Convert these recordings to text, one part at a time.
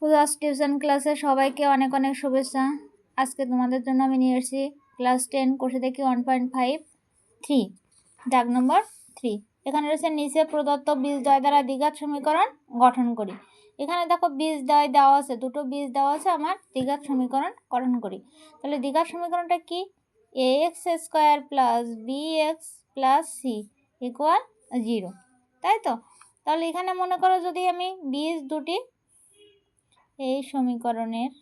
Class tuition ক্লাসে সবাইকে অনেক অনেক শুভেচ্ছা। আজকে তোমাদের জন্য আমি নিয়ে এসেছি ক্লাস 10 কোষে দেখি 1.5 দাগ নম্বর 3। এখানে রয়েছে নিচে প্রদত্ত বীজদ্বয় দ্বারা দ্বিঘাত সমীকরণ গঠন করি। এখানে দেখো বীজদ্বয় দেওয়া আছে, দুটো বীজ দেওয়া আছে, আমার দ্বিঘাত সমীকরণ গঠন করি। তাহলে দ্বিঘাত সমীকরণটা কি? ax² plus bx plus c equal 0, তাই তো? তাহলে এখানে মনে করো যদি আমি বীজ দুটি এই সমীকরণের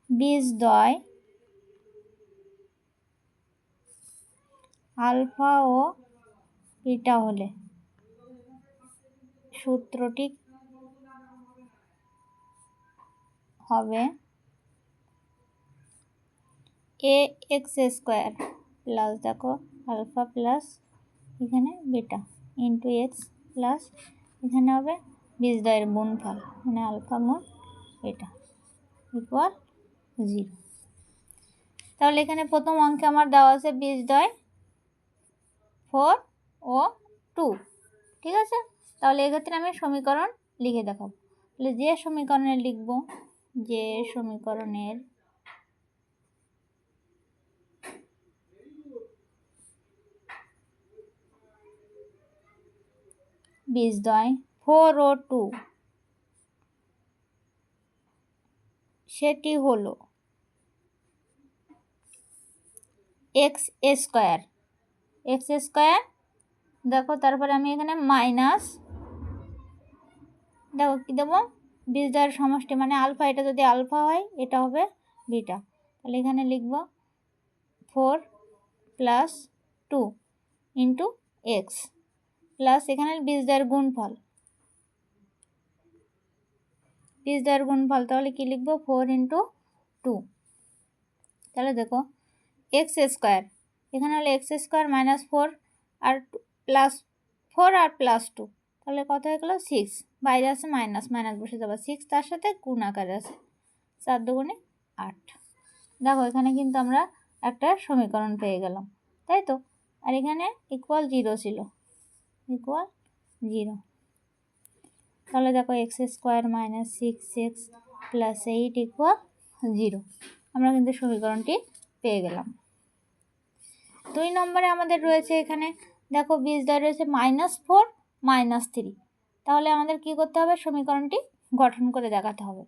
বীজদ্বয় আলফা ও বিটা হলে সূত্রটি হবে ax² প্লাস দেখো আলফা প্লাস এখানে বিটা ইন্টু এক্স প্লাস এখানে হবে বীজদ্বয়ের গুণফল মানে আলফা গুণ বিটা ইকুয়াল 0। তাহলে এখানে প্রথম অঙ্কে আমার দেওয়া আছে বীজদ্বয় 4 ও 2, ঠিক আছে? তাহলে এক্ষেত্রে আমি সমীকরণ লিখে দেখাবো। তাহলে যে সমীকরণে লিখব, যে সমীকরণের বীজদ্বয় 4 ও 2 সেটি হলো x² দেখো, তারপরে আমি এখানে মাইনাস, দেখো কী দেবো, বীজদ্বয়ের সমষ্টি মানে আলফা, এটা যদি আলফা হয় এটা হবে বিটা। তাহলে এখানে লিখব 4 প্লাস 2 ইন্টু এক্স প্লাস এখানে বীজদ্বয়ের গুণফল, তাহলে কি লিখব 4 ইন্টু 2। তাহলে দেখো x² এখানে হলো x² মাইনাস 4 আর প্লাস 4 আর প্লাস 2, তাহলে কত হয়ে গেলো 6, বাইরে আছে মাইনাস, মাইনাস বসে যাবে, 6 তার সাথে গুণ আকারে আছে, 4 দুগুণে 8। দেখো এখানে কিন্তু আমরা একটা সমীকরণ পেয়ে গেলাম, তাই তো? আর এখানে ইকুয়াল 0 ছিল, ইকুয়াল 0। তাহলে দেখো x² minus 6x plus 8 equal 0, আমরা কিন্তু সমীকরণটি পেয়ে গেলাম। 2 নম্বরে আমাদের রয়েছে এখানে দেখো বীজদ্বয় রয়েছে -4 -3, তাহলে আমাদের কি করতে হবে, সমীকরণটি গঠন করে দেখাতে হবে।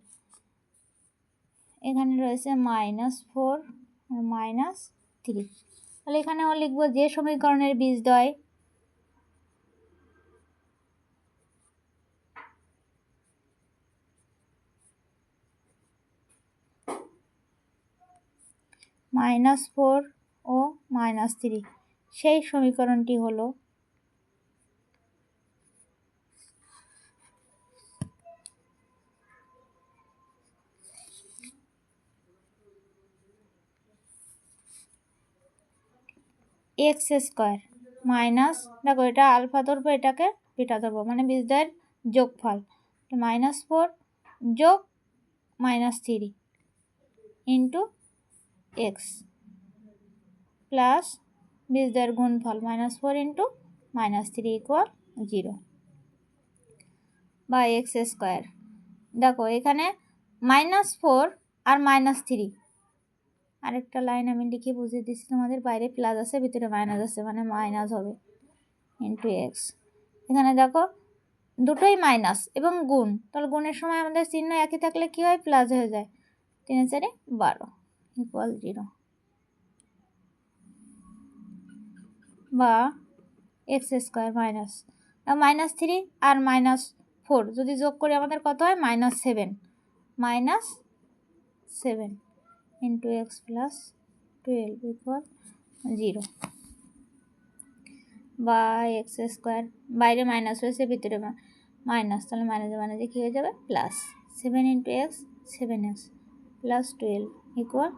এখানে রয়েছে -4 আর -3, তাহলে এখানেও লিখব যে সমীকরণের বীজদ্বয় -4 ও -3 সেই সমীকরণটি হলো x² মাইনাস, দেখো এটা আলফা ধরবো, এটাকে বিটা ধরবো, মানে বীজদ্বয়ের যোগফল, -4 যোগ -3 ইন্টু এক্স প্লাস বীজদ্বয়ের গুণফল -4 ইন্টু -3 ইকুয়াল 0 বা x²। দেখো এখানে -4 আর -3, আরেকটা লাইন আমি লিখে বুঝিয়ে দিচ্ছি তোমাদের, বাইরে প্লাস আছে ভিতরে মাইনাস আছে মানে মাইনাস হবে ইন্টু এক্স। এখানে দেখো দুটোই মাইনাস এবং গুণ, তাহলে গুণের সময় আমাদের চিহ্ন একই থাকলে কি হয়, প্লাস হয়ে যায়, 3 × 4 = 12 ইকুয়াল 0 বা x² মাইনাস -3 আর -4 যদি যোগ করি আমাদের কত হয়, -7 ইন্টু এক্স প্লাস 12 ইকুয়াল 0 বা x², বাইরে মাইনাস হয়েছে ভিতরে মাইনাস, তাহলে মাইনাসে মাইনাসে কী হয়ে যাবে, plus 7 into x 7x plus 12 equal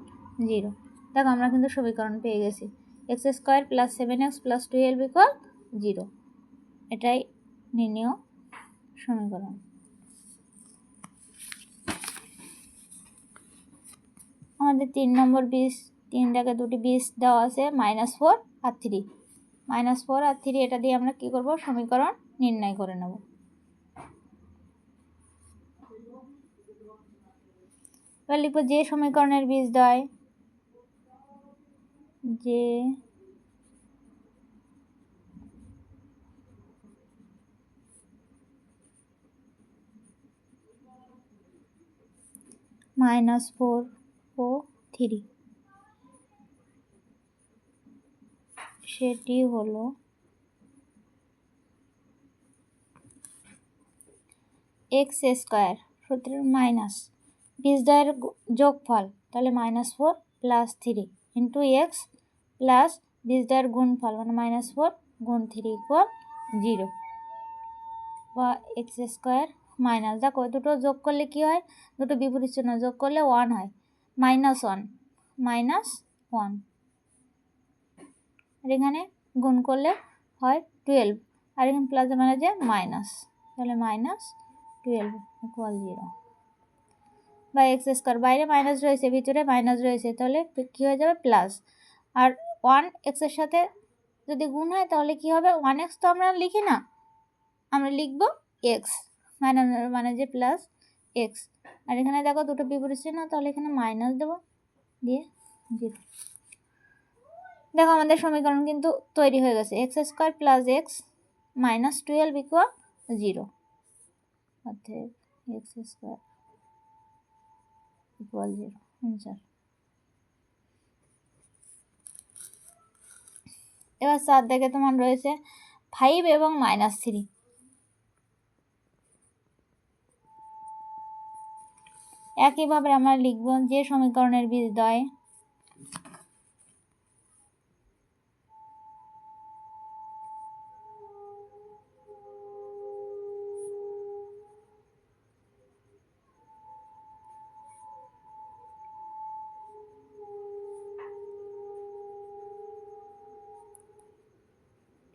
0। দেখো আমরা কিন্তু সমীকরণ পেয়ে গেছি, x² plus 7x plus 12 equal 0, এটাই নির্ণেয় সমীকরণ। আমাদের 3 নম্বর বীজ, 3 জায়গায় দুটি বীজ দেওয়া আছে, -4 আর 3, -4 আর 3 এটা দিয়ে আমরা কী করব, সমীকরণ নির্ণয় করে নেব। এবার লিখব যে সমীকরণের বীজদ্বয় যে -4 ও 3 সেটি হলো এক্স স্কোয়ার সূত্রের মাইনাস বীজদ্বয়ের যোগফল, তাহলে -4 + 3 ইন্টু এক্স প্লাস বীজদ্বয়ের গুণফল মানে -4 গুণ 3 = 0 বা এক্স স্কোয়ার মাইনাস, দেখো দুটো যোগ করলে কি হয়, দুটো বিপরীত চিহ্ন যোগ করলে 1 হয়, -1 -1 আর এখানে গুণ করলে হয় 12 আর এখানে প্লাস মানে যে মাইনাস, তাহলে -12 = 0 বা এক্স স্কোয়ার, বাইরে মাইনাস রয়েছে ভিতরে মাইনাস রয়েছে, তাহলে কী হয়ে যাবে প্লাস, আর 1 এক্সের সাথে যদি গুণ হয় তাহলে কি হবে, 1x তো আমরা লিখি না, আমরা লিখব এক্স মানে যে প্লাস এক্স, আর এখানে দেখো দুটো বিপরীত চিহ্ন, তাহলে এখানে মাইনাস দেবো দিয়ে 0। দেখো আমাদের সমীকরণ কিন্তু তৈরি হয়ে গেছে, x² + x -12 = 0, অর্থাৎ x² = 0 আনসার। এবার 4 দেখে তোমার রয়েছে 5 এবং -3। একইভাবে আমরা লিখব যে সমীকরণের বীজদ্বয়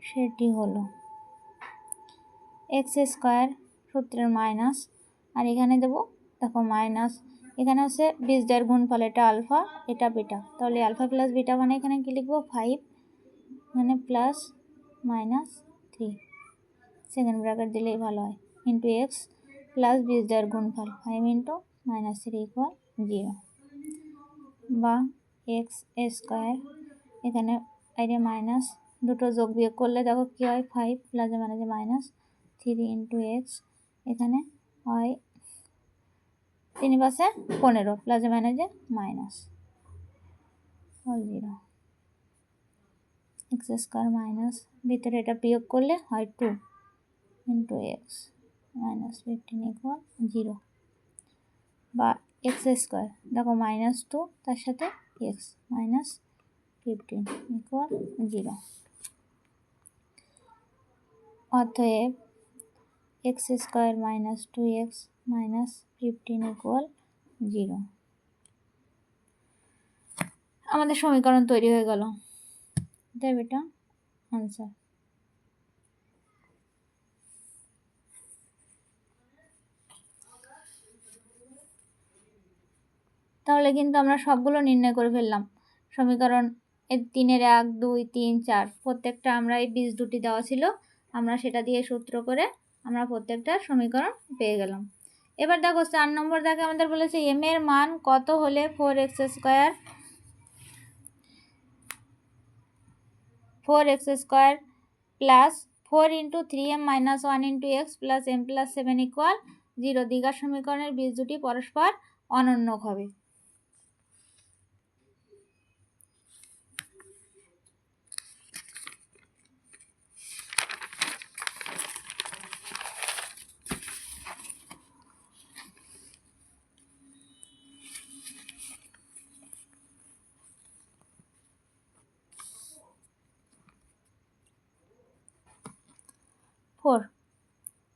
সেটি হলো x² সূত্রের মাইনাস, আর এখানে দেবো দেখো মাইনাস, এখানে হচ্ছে বীজদ্বয়ের গুণফল, এটা আলফা এটা বিটা, তাহলে আলফা প্লাস বিটা মানে এখানে কি লিখবো 5, এখানে প্লাস -3 সেকেন্ড ব্র্যাকেট দিলেই ভালো হয়, ইন্টু এক্স প্লাস বীজদ্বয়ের গুণফল 5 × -3 = 0 বা x² এখানে বাইরে মাইনাস, দুটো যোগ বিয়োগ করলে দেখো কী হয় 5 প্লাসে মানে যে -3 ইন্টু এক্স, এখানে হয় 3 × 5 = 15 প্লাসে মানে যে মাইনাস 0 x² মাইনাস ভিতরে এটা বিয়োগ করলে হয় 2 ইন্টু এক্স -15 = 0 বা x² দেখো -2 তার সাথে এক্স -15 = 0, অতএব x² - 2x -15 = 0 আমাদের সমীকরণ তৈরি হয়ে গেল, তাই এটা আনসার। তাহলে কিন্তু আমরা সবগুলো নির্ণয় করে ফেললাম, সমীকরণ 3-এর 1 2 3 4 প্রত্যেকটা আমরা এই বীজ দুটি দেওয়া ছিল, আমরা সেটা দিয়ে সূত্র করে আমরা প্রত্যেকটা সমীকরণ পেয়ে গেলাম। এবার দেখো 4 নম্বর দাগে আমাদের বলেছে m এর মান কত হলে 4x² plus 4 × 3m - 1 × x plus m + 7 = 0 দ্বিঘাত সমীকরণের বীজ দুটি পরস্পর অনন্যক হবে।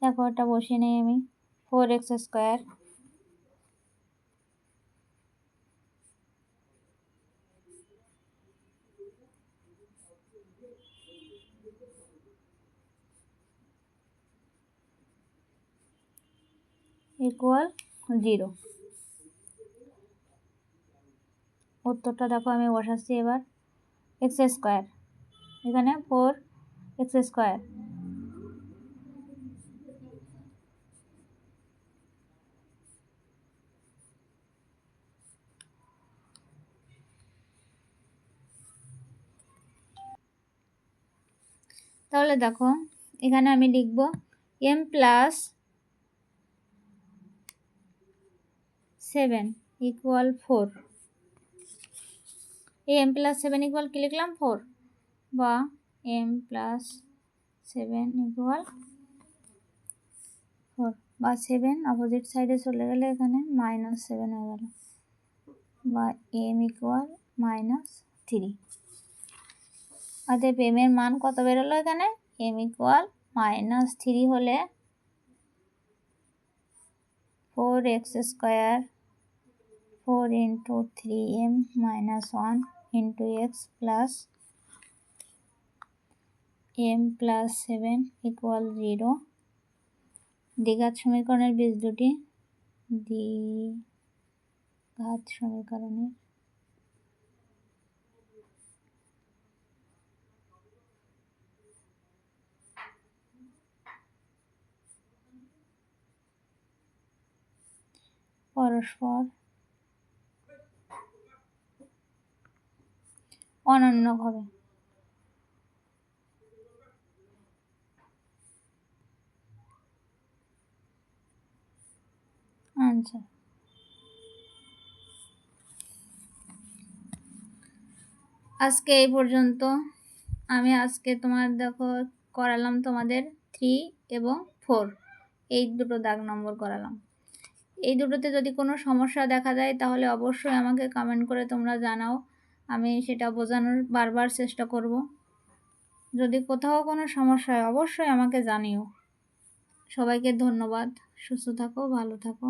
দেখো এটা বসিয়ে নেই আমি, 4x² = 0। উত্তরটা দেখো আমি বসাচ্ছি এবার, x² এখানে 4 এক্স স্কোয়ার। তাহলে দেখো এখানে আমি লিখব m প্লাস 7 ইকুয়াল 4। এই m প্লাস 7 ইকুয়াল কি লিখলাম 4, বা m প্লাস 7 ইকুয়াল 4, বা 7 অপোজিট সাইডে চলে গেলে এখানে -7 হয়ে গেল, বা m ইকুয়াল -3। অতএব m এর মান কত বেরোলো এখানে, m ইকুয়াল -3 হলে 4x square 4 into 3m - 1 into x plus m plus 7 equal 0। দ্বিঘাত সমীকরণের বীজ দুটি, দ্বিঘাত সমীকরণের পরস্পর অনন্য হবে। আচ্ছা, আজকে এই পর্যন্ত। আমি আজকে করালাম তোমাদের 3 এবং 4, এই দুটো দাগ নম্বর করালাম। এই দুটোতে যদি কোনো সমস্যা দেখা যায় তাহলে অবশ্যই আমাকে কমেন্ট করে তোমরা জানাও, আমি সেটা বোঝানোর বারবার চেষ্টা করব। যদি কোথাও কোনো সমস্যা হয় অবশ্যই আমাকে জানিও। সবাইকে ধন্যবাদ, সুস্থ থাকো, ভালো থাকো।